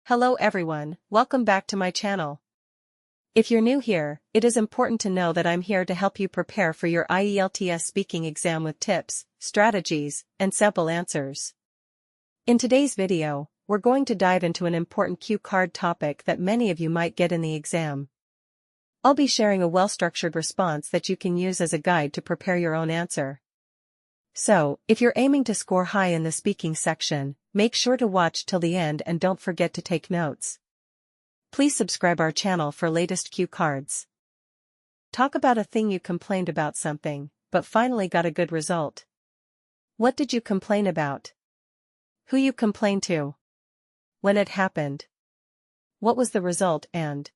Hello everyone, welcome back to my channel. If you're new here, it is important to know that I'm here to help you prepare for your IELTS speaking exam with tips, strategies, and sample answers. In today's video, we're going to dive into an important cue card topic that many of you might get in the exam. I'll be sharing a well-structured response that you can use as a guide to prepare your own answer. So, if you're aiming to score high in the speaking section, make sure to watch till the end and don't forget to take notes. Please subscribe our channel for latest cue cards. Talk about a thing you complained about something, but finally got a good result. What did you complain about? Who you complained to? When it happened? What was the result and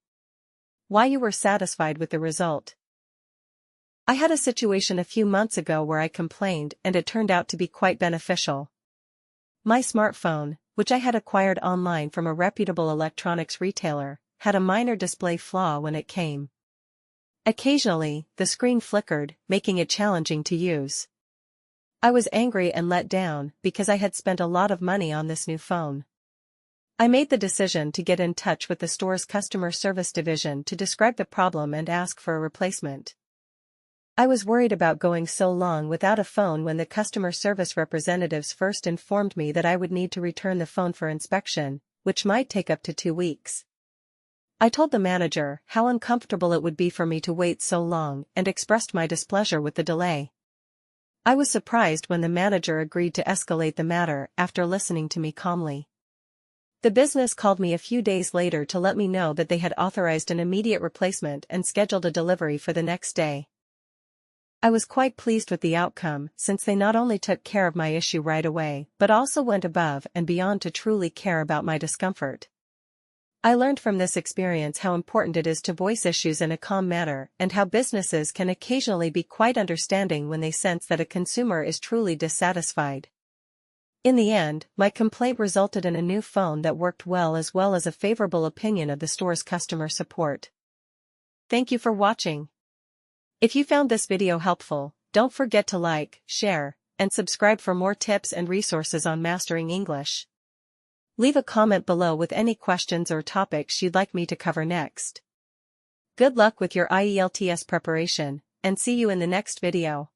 why you were satisfied with the result? I had a situation a few months ago where I complained and it turned out to be quite beneficial. My smartphone, which I had acquired online from a reputable electronics retailer, had a minor display flaw when it came. Occasionally, the screen flickered, making it challenging to use. I was angry and let down because I had spent a lot of money on this new phone. I made the decision to get in touch with the store's customer service division to describe the problem and ask for a replacement. I was worried about going so long without a phone when the customer service representatives first informed me that I would need to return the phone for inspection, which might take up to 2 weeks. I told the manager how uncomfortable it would be for me to wait so long and expressed my displeasure with the delay. I was surprised when the manager agreed to escalate the matter after listening to me calmly. The business called me a few days later to let me know that they had authorized an immediate replacement and scheduled a delivery for the next day. I was quite pleased with the outcome since they not only took care of my issue right away but also went above and beyond to truly care about my discomfort. I learned from this experience how important it is to voice issues in a calm manner and how businesses can occasionally be quite understanding when they sense that a consumer is truly dissatisfied. In the end, my complaint resulted in a new phone that worked well as a favorable opinion of the store's customer support. Thank you for watching. If you found this video helpful, don't forget to like, share, and subscribe for more tips and resources on mastering English. Leave a comment below with any questions or topics you'd like me to cover next. Good luck with your IELTS preparation, and see you in the next video.